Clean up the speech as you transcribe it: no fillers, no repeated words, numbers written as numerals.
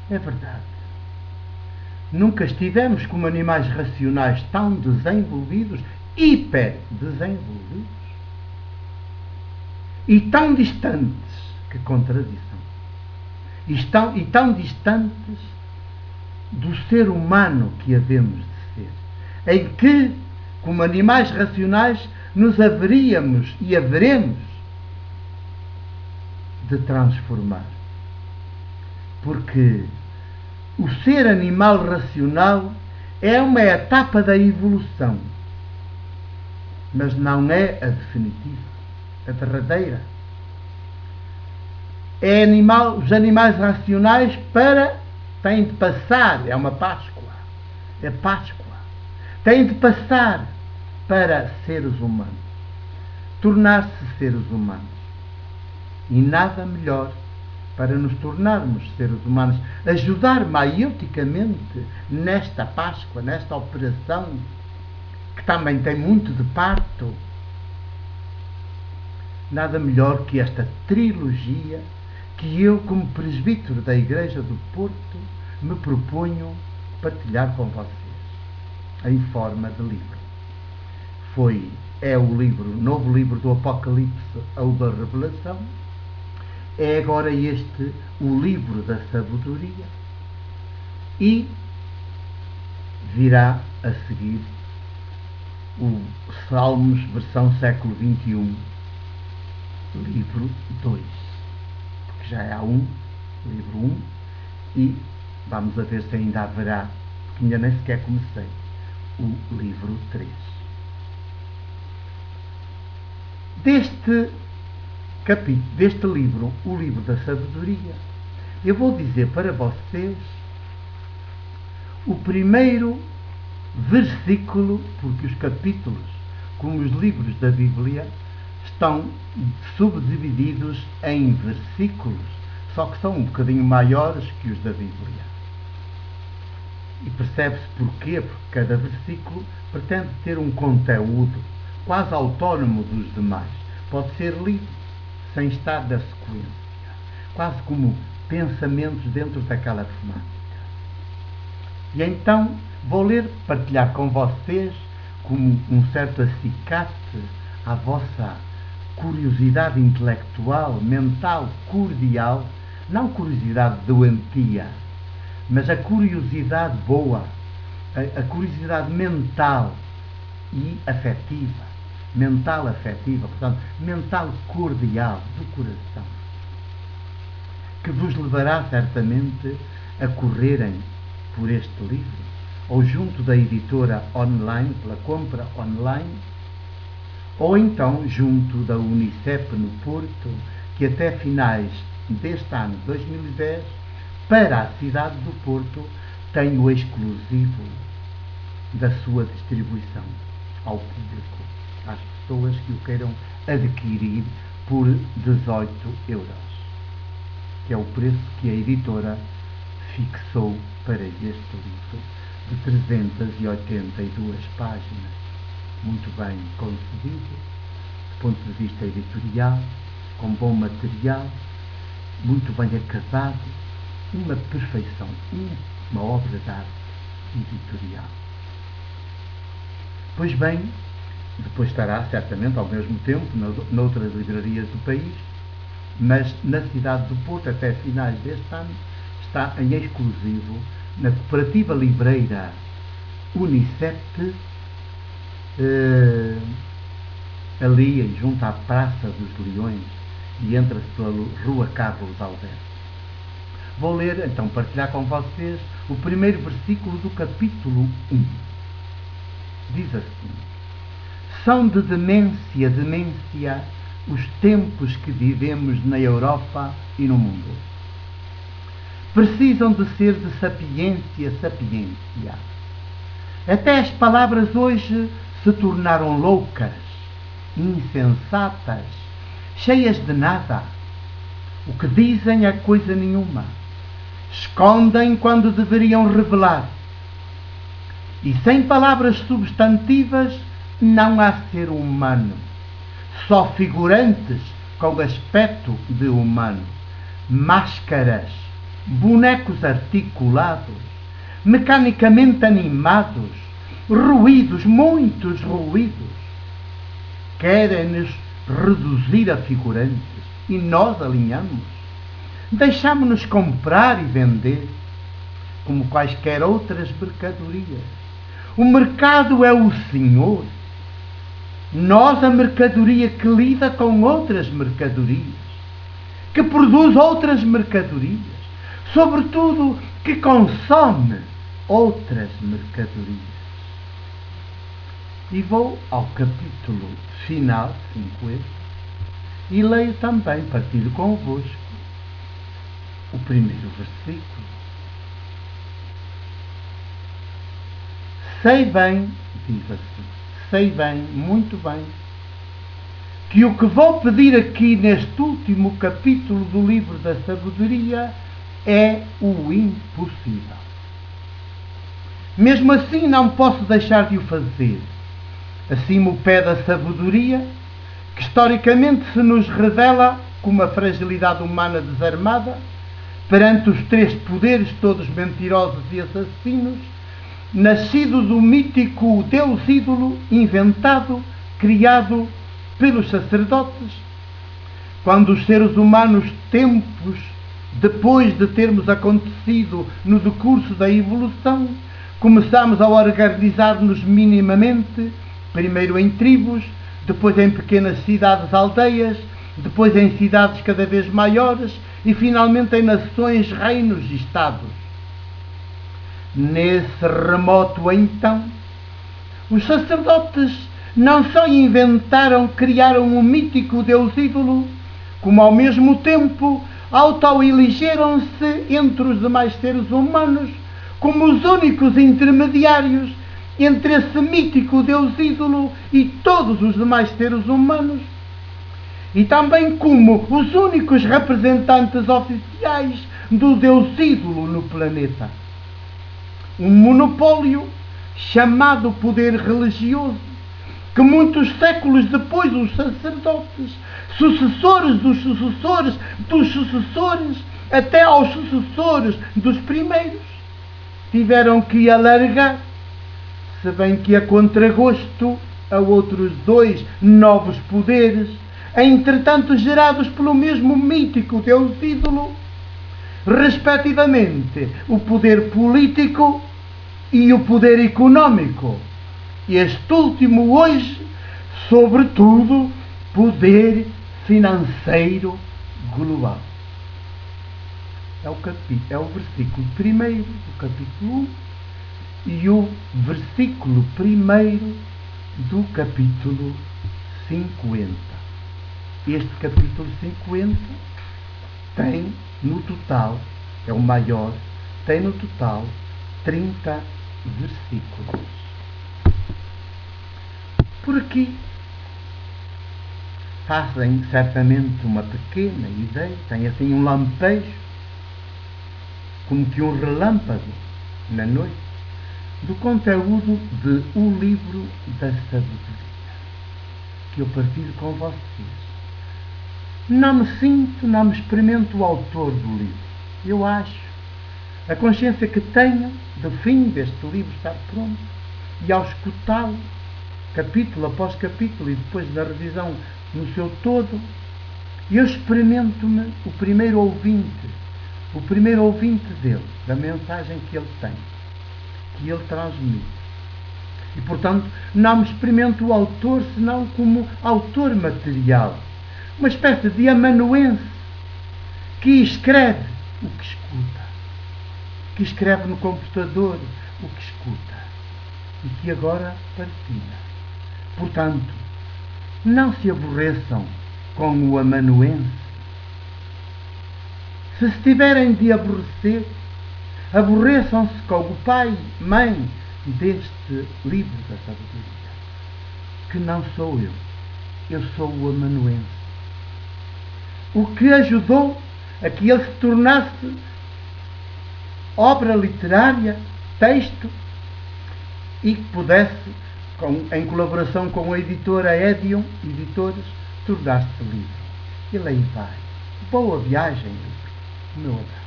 É verdade. Nunca estivemos como animais racionais tão desenvolvidos, hiper desenvolvidos, e tão distantes, que contradição, e tão distantes do ser humano que havemos de ser, em que, como animais racionais, nos haveríamos e haveremos de transformar. Porque o ser animal racional é uma etapa da evolução, mas não é a definitiva, a derradeira. Os animais racionais têm de passar, é uma Páscoa, é Páscoa, têm de passar para seres humanos, tornar-se seres humanos. E nada melhor para nos tornarmos seres humanos, ajudar maioticamente nesta Páscoa, nesta operação, que também tem muito de parto. Nada melhor que esta trilogia que eu, como presbítero da Igreja do Porto, me proponho partilhar com vocês, em forma de livro. É o novo livro do Apocalipse ou da Revelação. É agora o livro da sabedoria, e virá a seguir o Salmos, versão século XXI, livro 2, porque já há livro 1, e vamos a ver se ainda haverá, porque ainda nem sequer comecei, o livro 3. Deste livro, o livro da sabedoria, eu vou dizer para vocês o primeiro versículo, porque os capítulos, como os livros da Bíblia, estão subdivididos em versículos, só que são um bocadinho maiores que os da Bíblia. E percebe-se porquê, porque cada versículo pretende ter um conteúdo quase autónomo dos demais. Pode ser lido sem estar da sequência, quase como pensamentos dentro daquela temática. E então vou partilhar com vocês, como um certo acicate à vossa curiosidade intelectual, mental, cordial, não curiosidade doentia, mas a curiosidade boa, a curiosidade mental e afetiva. Mental afetiva, portanto, mental cordial, do coração, que vos levará certamente a correrem por este livro, ou junto da editora online, pela compra online, ou então junto da Unicep no Porto, que até finais deste ano, 2010, para a cidade do Porto, tem o exclusivo da sua distribuição ao público, às pessoas que o queiram adquirir por 18 €, que é o preço que a editora fixou para este livro, de 382 páginas, muito bem concebido, do ponto de vista editorial, com bom material, muito bem acabado, uma perfeição, uma obra de arte editorial. Pois bem, depois estará certamente ao mesmo tempo noutras livrarias do país, mas na cidade do Porto, até finais deste ano, está em exclusivo na cooperativa livreira Unicep, ali junto à Praça dos Leões, e entra-se pela Rua Carlos Alberto. Vou então partilhar com vocês o primeiro versículo do capítulo 1. Diz assim: são de demência os tempos que vivemos na Europa e no mundo. Precisam de ser de sapiência. Até as palavras hoje se tornaram loucas, insensatas, cheias de nada. O que dizem é coisa nenhuma. Escondem quando deveriam revelar. E sem palavras substantivas não há ser humano. Só figurantes com aspecto de humano. Máscaras bonecos articulados, mecanicamente animados, ruídos, muitos ruídos, querem-nos reduzir a figurantes e nós alinhamos. Deixamos-nos comprar e vender como quaisquer outras mercadorias. O mercado é o Senhor. Nós a mercadoria que lida com outras mercadorias, que produz outras mercadorias, sobretudo que consome outras mercadorias. E vou ao capítulo final, 50, e leio também, partilho convosco, o primeiro versículo. Sei bem, diz assim, sei bem, muito bem, que o que vou pedir aqui neste último capítulo do livro da sabedoria é o impossível. Mesmo assim não posso deixar de o fazer. Assim o pé da sabedoria, que historicamente se nos revela como a fragilidade humana desarmada, perante os três poderes todos mentirosos e assassinos, nascido do mítico Deus ídolo, inventado, criado pelos sacerdotes, quando os seres humanos, tempos depois de termos acontecido no decurso da evolução, começamos a organizar-nos minimamente, primeiro em tribos, depois em pequenas cidades, aldeias, depois em cidades cada vez maiores e finalmente em nações, reinos e estados. Nesse remoto então, os sacerdotes não só inventaram, criaram um mítico Deus ídolo, como ao mesmo tempo auto-elegeram-se entre os demais seres humanos como os únicos intermediários entre esse mítico Deus ídolo e todos os demais seres humanos, e também como os únicos representantes oficiais do Deus ídolo no planeta. Um monopólio chamado poder religioso, que muitos séculos depois os sacerdotes, sucessores dos sucessores dos sucessores, até aos sucessores dos primeiros, tiveram que alargar, se bem que a contragosto a outros dois novos poderes, entretanto gerados pelo mesmo mítico Deus ídolo, respectivamente o poder político e o poder económico. Este último hoje, sobretudo, poder financeiro global. É o versículo 1 do capítulo 1 e o versículo 1 do capítulo 50. Este capítulo 50 tem no total, é o maior, tem no total 30 versículos. Por aqui fazem certamente uma pequena ideia, tem assim um lampejo, como que um relâmpago na noite, do conteúdo de O Livro da Sabedoria, que eu partilho com vocês. Não me sinto, não me experimento o autor do livro. Eu acho, a consciência que tenho do fim deste livro estar pronto, e ao escutá-lo, capítulo após capítulo, e depois da revisão no seu todo, eu experimento-me o primeiro ouvinte dele, da mensagem que ele tem, que ele transmite. E, portanto, não me experimento o autor senão como autor material, uma espécie de amanuense que escreve o que escuta, que escreve no computador o que escuta e que agora partilha. Portanto, não se aborreçam com o amanuense. Se tiverem de aborrecer, aborreçam-se com o pai, mãe deste livro da sabedoria, que não sou eu sou o amanuense. O que ajudou a que ele se tornasse obra literária, texto, e que pudesse, em colaboração com a editora Edion Editores, tornar-se livro. E lá vai. Boa viagem, livro. O meu abraço.